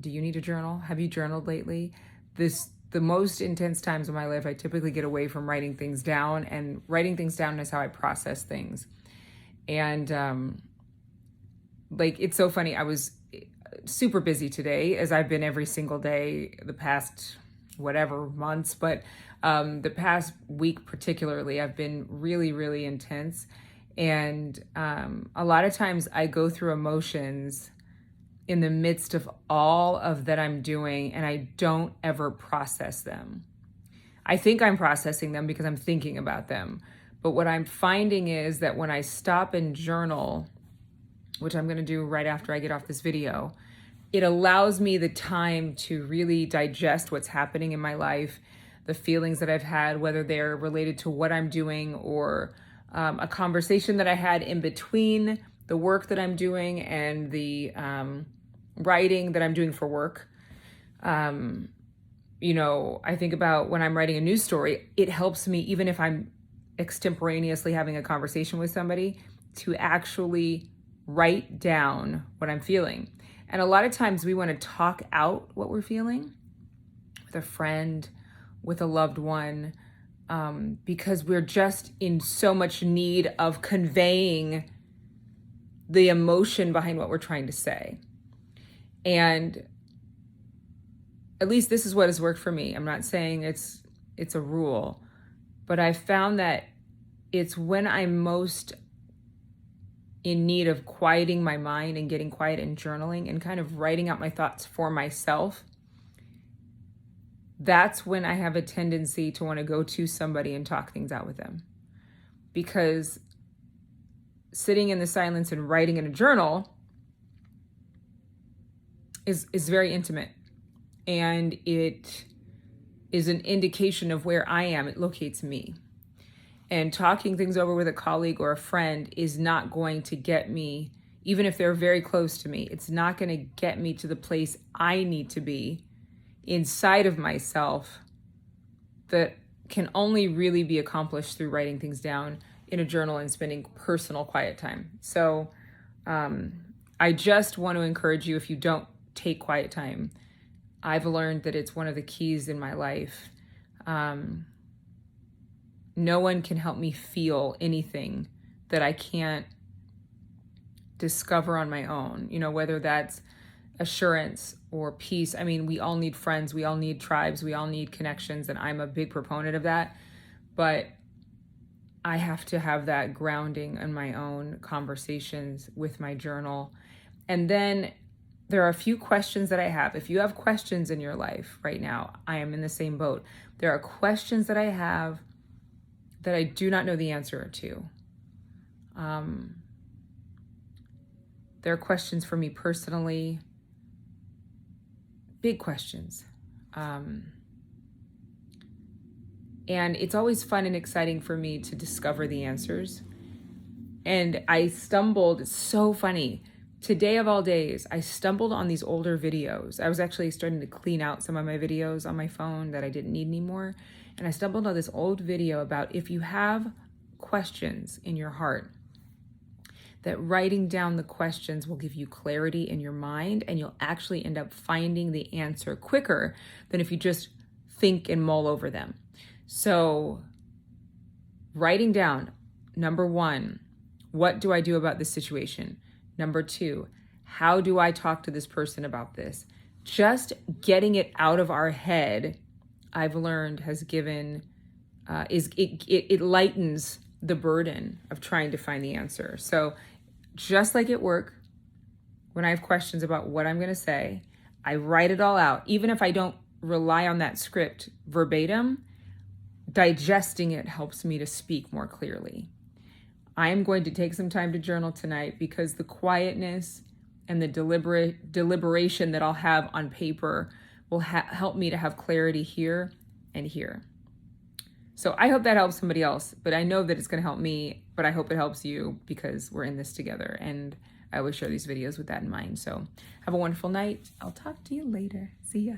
Do you need a journal? Have you journaled lately? The most intense times of my life, I typically get away from writing things down, and writing things down is how I process things. And like, it's so funny. I was super busy today, as I've been every single day the past whatever months, but the past week particularly, I've been really, really intense. And a lot of times I go through emotions in the midst of all of that I'm doing, and I don't ever process them. I think I'm processing them because I'm thinking about them. But what I'm finding is that when I stop and journal, which I'm gonna do right after I get off this video, it allows me the time to really digest what's happening in my life, the feelings that I've had, whether they're related to what I'm doing or a conversation that I had in between the work that I'm doing and the writing that I'm doing for work. You know, I think about when I'm writing a news story, it helps me, even if I'm extemporaneously having a conversation with somebody, to actually write down what I'm feeling. And a lot of times we want to talk out what we're feeling with a friend, with a loved one, because we're just in so much need of conveying the emotion behind what we're trying to say. And at least this is what has worked for me. I'm not saying it's a rule, but I found that it's when I'm most in need of quieting my mind and getting quiet and journaling and kind of writing out my thoughts for myself, that's when I have a tendency to want to go to somebody and talk things out with them. Because sitting in the silence and writing in a journal is very intimate, and it is an indication of where I am. It locates me. And talking things over with a colleague or a friend is not going to get me, even if they're very close to me, it's not going to get me to the place I need to be inside of myself, that can only really be accomplished through writing things down in a journal and spending personal quiet time. So I just want to encourage you, if you don't take quiet time, I've learned that it's one of the keys in my life. No one can help me feel anything that I can't discover on my own, you know, whether that's assurance or peace. I mean, we all need friends, we all need tribes, we all need connections, and I'm a big proponent of that. But I have to have that grounding in my own conversations with my journal. And then there are a few questions that I have. If you have questions in your life right now, I am in the same boat. There are questions that I have that I do not know the answer to. There are questions for me personally, big questions. And it's always fun and exciting for me to discover the answers. And I stumbled, it's so funny. Today of all days, I stumbled on these older videos. I was actually starting to clean out some of my videos on my phone that I didn't need anymore. And I stumbled on this old video about if you have questions in your heart, that writing down the questions will give you clarity in your mind, and you'll actually end up finding the answer quicker than if you just think and mull over them. So writing down, number one, what do I do about this situation? Number two, how do I talk to this person about this? Just getting it out of our head, I've learned, has given, it lightens the burden of trying to find the answer. So just like at work, when I have questions about what I'm going to say, I write it all out. Even if I don't rely on that script verbatim, digesting it helps me to speak more clearly. I am going to take some time to journal tonight, because the quietness and the deliberation that I'll have on paper will help me to have clarity here and here. So I hope that helps somebody else, but I know that it's going to help me, but I hope it helps you, because we're in this together, and I always share these videos with that in mind. So have a wonderful night. I'll talk to you later. See ya.